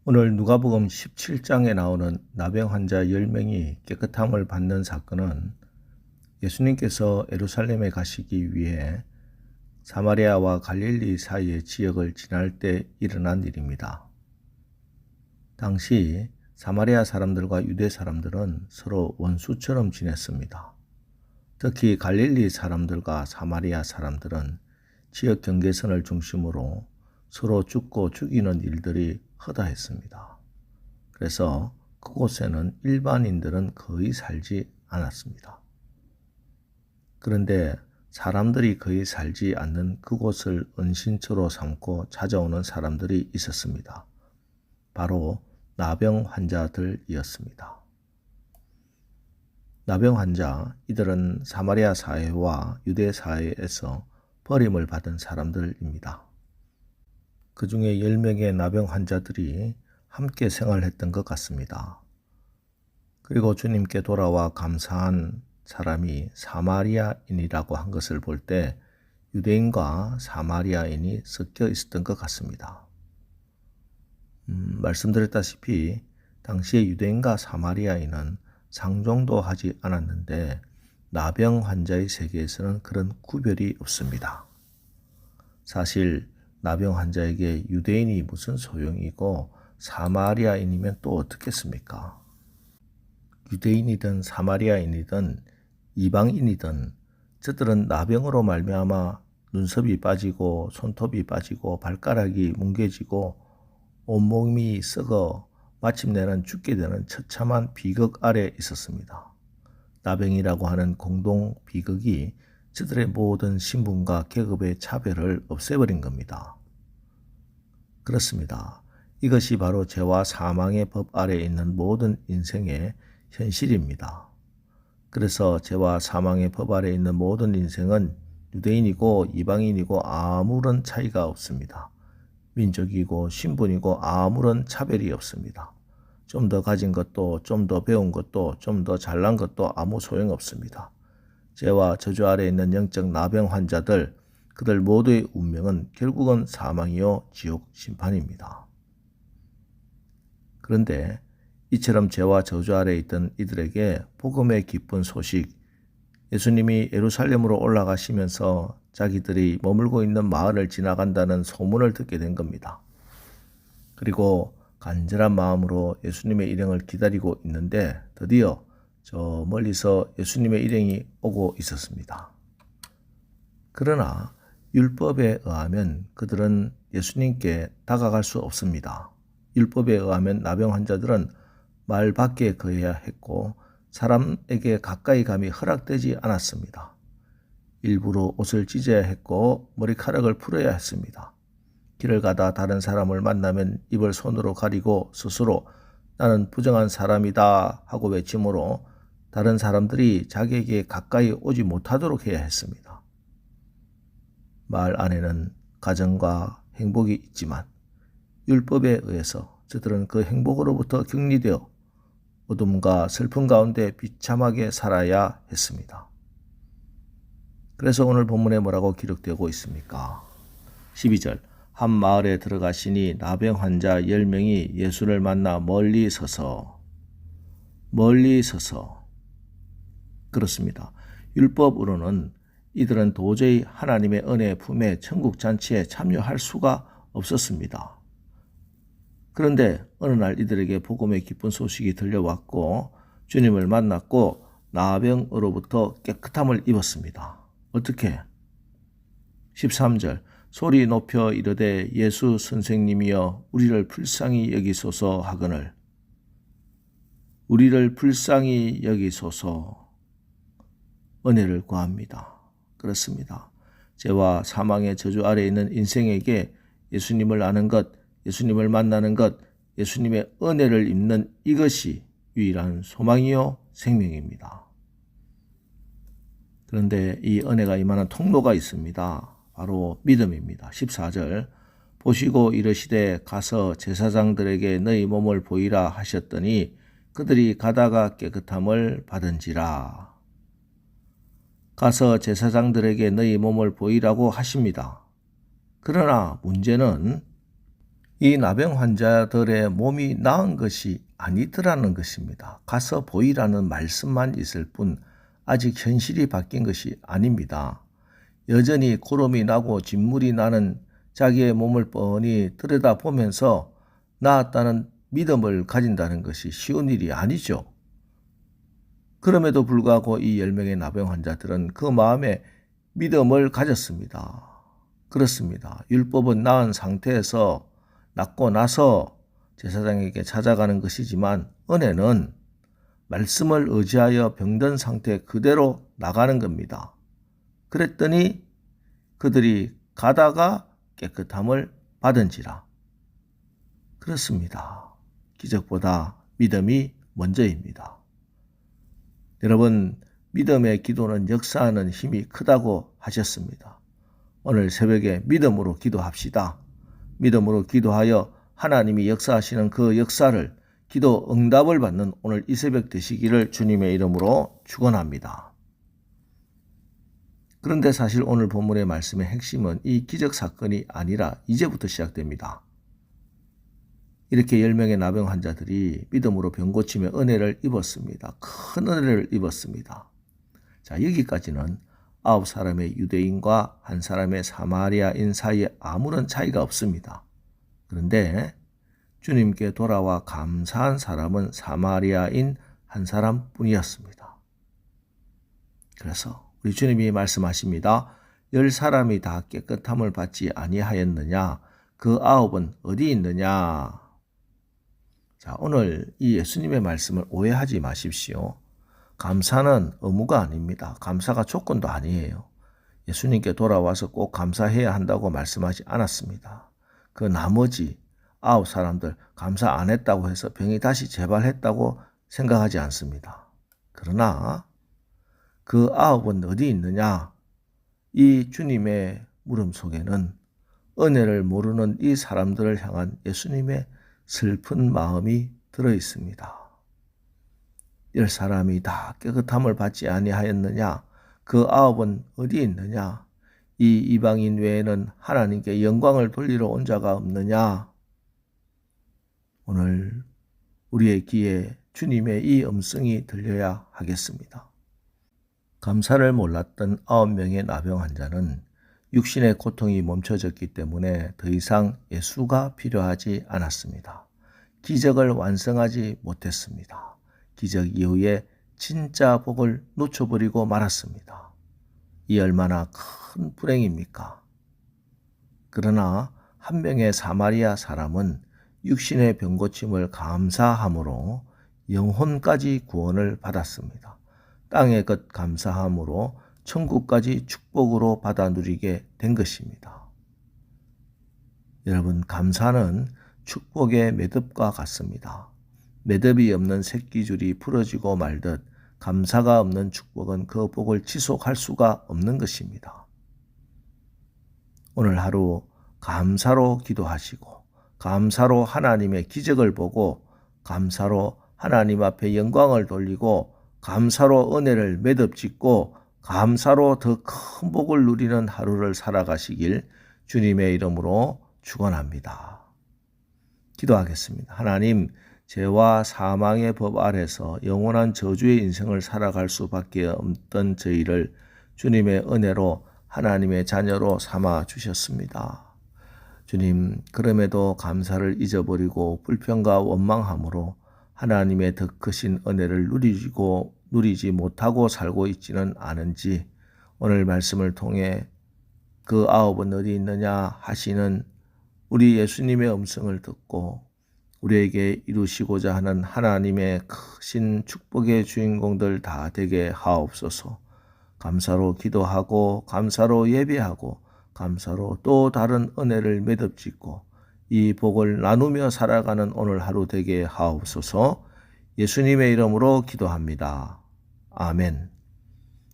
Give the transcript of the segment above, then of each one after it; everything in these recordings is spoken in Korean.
오늘 누가복음 17장에 나오는 나병 환자 10명이 깨끗함을 받는 사건은 예수님께서 예루살렘에 가시기 위해 사마리아와 갈릴리 사이의 지역을 지날 때 일어난 일입니다. 당시 사마리아 사람들과 유대 사람들은 서로 원수처럼 지냈습니다. 특히 갈릴리 사람들과 사마리아 사람들은 지역 경계선을 중심으로 서로 죽고 죽이는 일들이 허다했습니다. 그래서 그곳에는 일반인들은 거의 살지 않았습니다. 그런데 사람들이 거의 살지 않는 그곳을 은신처로 삼고 찾아오는 사람들이 있었습니다. 바로 나병 환자들이었습니다. 나병 환자, 이들은 사마리아 사회와 유대 사회에서 버림을 받은 사람들입니다. 그 중에 10명의 나병 환자들이 함께 생활했던 것 같습니다. 그리고 주님께 돌아와 감사한 사람이 사마리아인이라고 한 것을 볼 때 유대인과 사마리아인이 섞여 있었던 것 같습니다. 말씀드렸다시피 당시에 유대인과 사마리아인은 상종도 하지 않았는데 나병 환자의 세계에서는 그런 구별이 없습니다. 사실 나병 환자에게 유대인이 무슨 소용이고 사마리아인이면 또 어떻겠습니까? 유대인이든 사마리아인이든 이방인이든 저들은 나병으로 말미암아 눈썹이 빠지고 손톱이 빠지고 발가락이 뭉개지고 온몸이 썩어 마침내는 죽게 되는 처참한 비극 아래 있었습니다. 나병이라고 하는 공동 비극이 저들의 모든 신분과 계급의 차별을 없애버린 겁니다. 그렇습니다. 이것이 바로 죄와 사망의 법 아래 있는 모든 인생의 현실입니다. 그래서 죄와 사망의 법 아래 있는 모든 인생은 유대인이고 이방인이고 아무런 차이가 없습니다. 민족이고 신분이고 아무런 차별이 없습니다. 좀 더 가진 것도 좀 더 배운 것도 좀 더 잘난 것도 아무 소용없습니다. 죄와 저주 아래 있는 영적 나병 환자들, 그들 모두의 운명은 결국은 사망이요 지옥 심판입니다. 그런데 이처럼 죄와 저주 아래 있던 이들에게 복음의 기쁜 소식, 예수님이 예루살렘으로 올라가시면서 자기들이 머물고 있는 마을을 지나간다는 소문을 듣게 된 겁니다. 그리고 간절한 마음으로 예수님의 일행을 기다리고 있는데 드디어 저 멀리서 예수님의 일행이 오고 있었습니다. 그러나 율법에 의하면 그들은 예수님께 다가갈 수 없습니다. 율법에 의하면 나병 환자들은 말 밖에 거해야 했고 사람에게 가까이 감이 허락되지 않았습니다. 일부러 옷을 찢어야 했고 머리카락을 풀어야 했습니다. 길을 가다 다른 사람을 만나면 입을 손으로 가리고 스스로 나는 부정한 사람이다 하고 외침으로 다른 사람들이 자기에게 가까이 오지 못하도록 해야 했습니다. 말 안에는 가정과 행복이 있지만 율법에 의해서 저들은 그 행복으로부터 격리되어 어둠과 슬픔 가운데 비참하게 살아야 했습니다. 그래서 오늘 본문에 뭐라고 기록되고 있습니까? 12절 한 마을에 들어가시니 나병 환자 10명이 예수를 만나 멀리 서서 그렇습니다. 율법으로는 이들은 도저히 하나님의 은혜의 품에 천국 잔치에 참여할 수가 없었습니다. 그런데 어느 날 이들에게 복음의 기쁜 소식이 들려왔고 주님을 만났고 나병으로부터 깨끗함을 입었습니다. 어떻게? 13절 소리 높여 이르되 예수 선생님이여 우리를 불쌍히 여기소서 하거늘 우리를 불쌍히 여기소서 은혜를 구합니다. 그렇습니다. 죄와 사망의 저주 아래 있는 인생에게 예수님을 아는 것, 예수님을 만나는 것, 예수님의 은혜를 입는 이것이 유일한 소망이요 생명입니다. 그런데 이 은혜가 임하는 통로가 있습니다. 바로 믿음입니다. 14절 보시고 이르시되 가서 제사장들에게 너희 몸을 보이라 하셨더니 그들이 가다가 깨끗함을 받은지라. 가서 제사장들에게 너희 몸을 보이라고 하십니다. 그러나 문제는 이 나병 환자들의 몸이 나은 것이 아니더라는 것입니다. 가서 보이라는 말씀만 있을 뿐 아직 현실이 바뀐 것이 아닙니다. 여전히 고름이 나고 진물이 나는 자기의 몸을 뻔히 들여다보면서 나았다는 믿음을 가진다는 것이 쉬운 일이 아니죠. 그럼에도 불구하고 이 10명의 나병 환자들은 그 마음에 믿음을 가졌습니다. 그렇습니다. 율법은 나은 상태에서 낫고 나서 제사장에게 찾아가는 것이지만 은혜는 말씀을 의지하여 병든 상태 그대로 나가는 겁니다. 그랬더니 그들이 가다가 깨끗함을 받은지라. 그렇습니다. 기적보다 믿음이 먼저입니다. 여러분, 믿음의 기도는 역사하는 힘이 크다고 하셨습니다. 오늘 새벽에 믿음으로 기도합시다. 믿음으로 기도하여 하나님이 역사하시는 그 역사를, 기도 응답을 받는 오늘 이 새벽 되시기를 주님의 이름으로 축원합니다. 그런데 사실 오늘 본문의 말씀의 핵심은 이 기적 사건이 아니라 이제부터 시작됩니다. 이렇게 10명의 나병 환자들이 믿음으로 병 고침의 은혜를 입었습니다. 큰 은혜를 입었습니다. 자, 여기까지는 9사람의 유대인과 한 사람의 사마리아인 사이에 아무런 차이가 없습니다. 그런데 주님께 돌아와 감사한 사람은 사마리아인 한 사람뿐이었습니다. 그래서 우리 주님이 말씀하십니다. 10사람이 다 깨끗함을 받지 아니하였느냐? 그 9은 어디 있느냐? 자, 오늘 이 예수님의 말씀을 오해하지 마십시오. 감사는 의무가 아닙니다. 감사가 조건도 아니에요. 예수님께 돌아와서 꼭 감사해야 한다고 말씀하지 않았습니다. 그 나머지 9사람들 감사 안 했다고 해서 병이 다시 재발했다고 생각하지 않습니다. 그러나 그 9은 어디 있느냐? 이 주님의 물음 속에는 은혜를 모르는 이 사람들을 향한 예수님의 슬픈 마음이 들어 있습니다. 10사람이 다 깨끗함을 받지 아니하였느냐? 그 9은 어디 있느냐? 이 이방인 외에는 하나님께 영광을 돌리러 온 자가 없느냐? 오늘 우리의 귀에 주님의 이 음성이 들려야 하겠습니다. 감사를 몰랐던 9명의 나병 환자는 육신의 고통이 멈춰졌기 때문에 더 이상 예수가 필요하지 않았습니다. 기적을 완성하지 못했습니다. 기적 이후에 진짜 복을 놓쳐버리고 말았습니다. 이 얼마나 큰 불행입니까? 그러나 한 명의 사마리아 사람은 육신의 병 고침을 감사함으로 영혼까지 구원을 받았습니다. 땅의 것 감사함으로 천국까지 축복으로 받아 누리게 된 것입니다. 여러분, 감사는 축복의 매듭과 같습니다. 매듭이 없는 새끼줄이 부러지고 말듯 감사가 없는 축복은 그 복을 지속할 수가 없는 것입니다. 오늘 하루 감사로 기도하시고 감사로 하나님의 기적을 보고 감사로 하나님 앞에 영광을 돌리고 감사로 은혜를 매듭짓고 감사로 더 큰 복을 누리는 하루를 살아가시길 주님의 이름으로 축원합니다. 기도하겠습니다. 하나님, 죄와 사망의 법 아래서 영원한 저주의 인생을 살아갈 수밖에 없던 저희를 주님의 은혜로 하나님의 자녀로 삼아 주셨습니다. 주님, 그럼에도 감사를 잊어버리고 불평과 원망함으로 하나님의 더 크신 은혜를 누리지 못하고 살고 있지는 않은지 오늘 말씀을 통해 그 9은 어디 있느냐 하시는 우리 예수님의 음성을 듣고 우리에게 이루시고자 하는 하나님의 크신 축복의 주인공들 다 되게 하옵소서. 감사로 기도하고 감사로 예배하고 감사로 또 다른 은혜를 매듭짓고 이 복을 나누며 살아가는 오늘 하루 되게 하옵소서. 예수님의 이름으로 기도합니다. 아멘.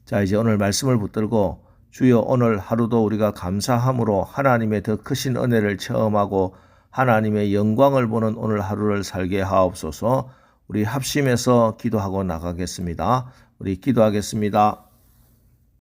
자, 이제 오늘 말씀을 붙들고 주여 오늘 하루도 우리가 감사함으로 하나님의 더 크신 은혜를 체험하고 하나님의 영광을 보는 오늘 하루를 살게 하옵소서. 우리 합심해서 기도하고 나가겠습니다. 우리 기도하겠습니다.